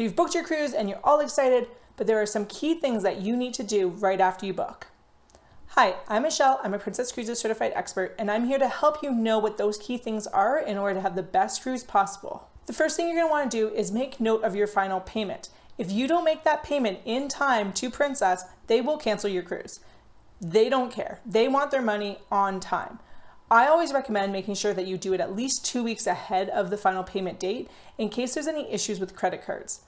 So you've booked your cruise and you're all excited, but there are some key things that you need to do right after you book. Hi, I'm Michelle. I'm a Princess Cruises certified expert, and I'm here to help you know what those key things are in order to have the best cruise possible. The first thing you're going to want to do is make note of your final payment. If you don't make that payment in time to Princess, they will cancel your cruise. They don't care. They want their money on time. I always recommend making sure that you do it at least 2 weeks ahead of the final payment date in case there's any issues with credit cards.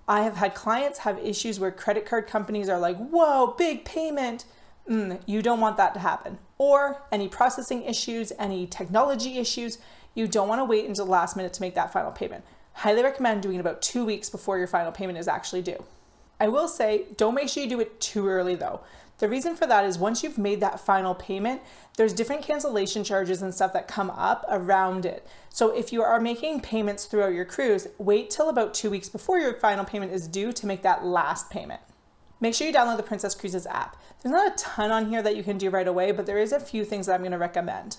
I have had clients have issues where credit card companies are like, whoa, big payment. You don't want that to happen. Or any processing issues, any technology issues. You don't want to wait until the last minute to make that final payment. Highly recommend doing it about 2 weeks before your final payment is actually due. I will say, don't make sure you do it too early though. The reason for that is once you've made that final payment, there's different cancellation charges and stuff that come up around it. So if you are making payments throughout your cruise, wait till about 2 weeks before your final payment is due to make that last payment. Make sure you download the Princess Cruises app. There's not a ton on here that you can do right away, but there is a few things that I'm going to recommend.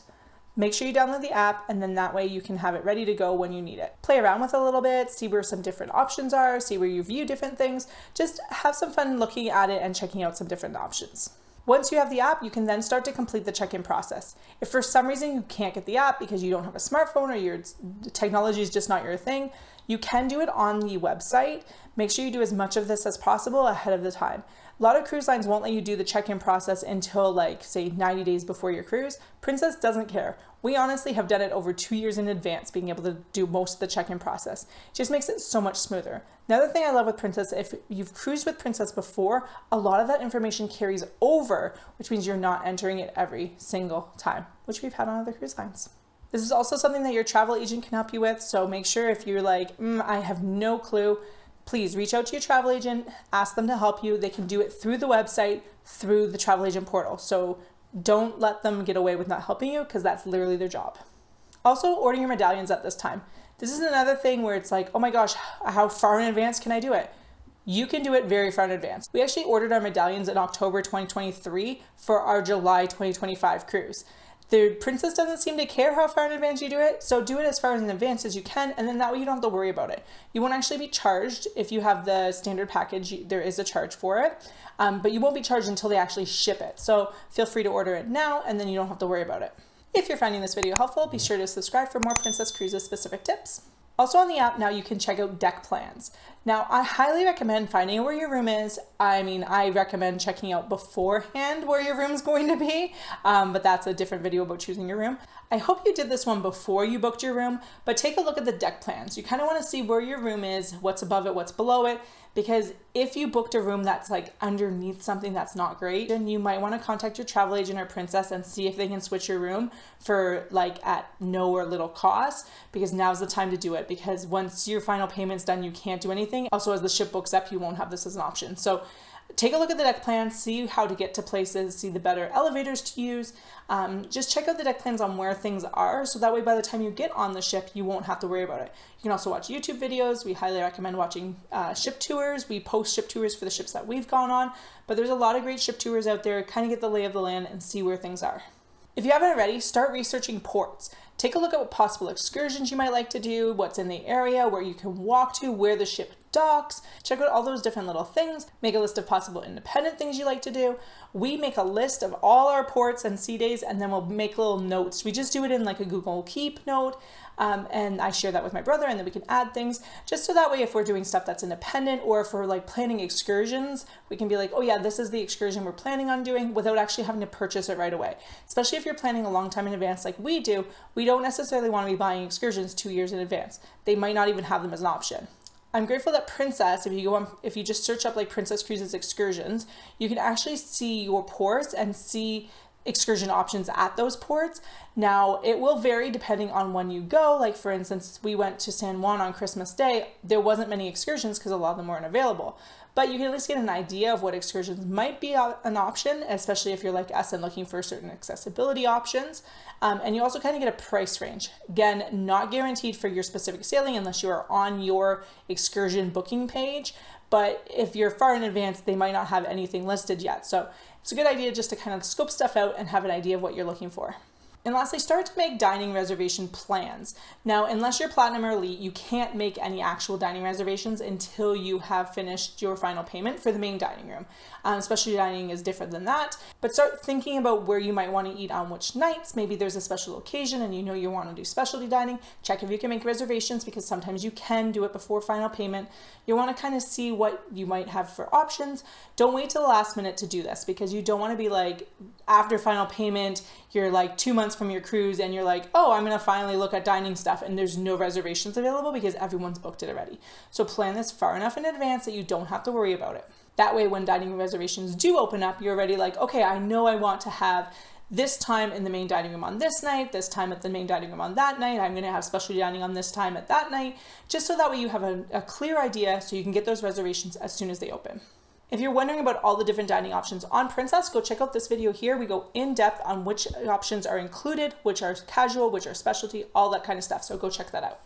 Make sure you download the app, and then that way you can have it ready to go when you need it. Play around with it a little bit, see where some different options are, see where you view different things. Just have some fun looking at it and checking out some different options. Once you have the app, you can then start to complete the check-in process. If for some reason you can't get the app because you don't have a smartphone or your technology is just not your thing, you can do it on the website. Make sure you do as much of this as possible ahead of the time. A lot of cruise lines won't let you do the check-in process until say 90 days before your cruise. Princess doesn't care. We honestly have done it over 2 years in advance, being able to do most of the check-in process. It just makes it so much smoother. Another thing I love with Princess, if you've cruised with Princess before, a lot of that information carries over, which means you're not entering it every single time, which we've had on other cruise lines. This is also something that your travel agent can help you with. So make sure if you're like, I have no clue, please reach out to your travel agent, ask them to help you. They can do it through the website, through the travel agent portal. So don't let them get away with not helping you because that's literally their job. Also, order your medallions at this time. This is another thing where it's like, oh my gosh, how far in advance can I do it? You can do it very far in advance. We actually ordered our medallions in October 2023 for our July 2025 cruise. The Princess doesn't seem to care how far in advance you do it, so do it as far in advance as you can, and then that way you don't have to worry about it. You won't actually be charged. If you have the standard package, there is a charge for it, but you won't be charged until they actually ship it. So feel free to order it now, and then you don't have to worry about it. If you're finding this video helpful, be sure to subscribe for more Princess Cruises specific tips. Also on the app now, you can check out deck plans. Now, I highly recommend finding where your room is. I recommend checking out beforehand where your room's going to be, but that's a different video about choosing your room. I hope you did this one before you booked your room, but take a look at the deck plans. You kind of want to see where your room is, what's above it, what's below it, because if you booked a room that's like underneath something that's not great, then you might want to contact your travel agent or Princess and see if they can switch your room for like at no or little cost, because now's the time to do it, because once your final payment's done, you can't do anything. Also, as the ship books up, you won't have this as an option. So take a look at the deck plans, see how to get to places, see the better elevators to use. Just check out the deck plans on where things are, so that way by the time you get on the ship, you won't have to worry about it. You can also watch YouTube videos. We highly recommend watching ship tours. We post ship tours for the ships that we've gone on, but there's a lot of great ship tours out there. Kind of get the lay of the land and see where things are. If you haven't already, start researching ports. Take a look at what possible excursions you might like to do, what's in the area, where you can walk to, where the ship docks. Check out all those different little things. Make a list of possible independent things you like to do. We make a list of all our ports and sea days, and then we'll make little notes. We just do it in like a Google Keep note, and I share that with my brother, and then we can add things just so that way if we're doing stuff that's independent, or if we're like planning excursions, we can be like, oh yeah, this is the excursion we're planning on doing, without actually having to purchase it right away. Especially if you're planning a long time in advance like we do, we don't necessarily want to be buying excursions 2 years in advance. They might not even have them as an option. I'm grateful that Princess, if you just search up like Princess Cruises excursions, you can actually see your ports and see excursion options at those ports. Now, it will vary depending on when you go. Like for instance, we went to San Juan on Christmas Day. There wasn't many excursions because a lot of them weren't available. But you can at least get an idea of what excursions might be an option, especially if you're like us and looking for certain accessibility options. And you also kind of get a price range. Again, not guaranteed for your specific sailing unless you are on your excursion booking page. But if you're far in advance, they might not have anything listed yet. So it's a good idea just to kind of scope stuff out and have an idea of what you're looking for. And lastly, start to make dining reservation plans. Now, unless you're Platinum or Elite, you can't make any actual dining reservations until you have finished your final payment for the main dining room. Specialty dining is different than that, but start thinking about where you might want to eat on which nights. Maybe there's a special occasion and you want to do specialty dining. Check if you can make reservations, because sometimes you can do it before final payment. You want to kind of see what you might have for options. Don't wait till the last minute to do this, because you don't want to be like, after final payment, you're like 2 months from your cruise and you're like, oh, I'm going to finally look at dining stuff, and there's no reservations available because everyone's booked it already. So plan this far enough in advance that you don't have to worry about it. That way, when dining reservations do open up, you're already like, okay, I know I want to have this time in the main dining room on this night, this time at the main dining room on that night, I'm going to have specialty dining on this time at that night, just so that way you have a clear idea so you can get those reservations as soon as they open. If you're wondering about all the different dining options on Princess, go check out this video here. We go in depth on which options are included, which are casual, which are specialty, all that kind of stuff. So go check that out.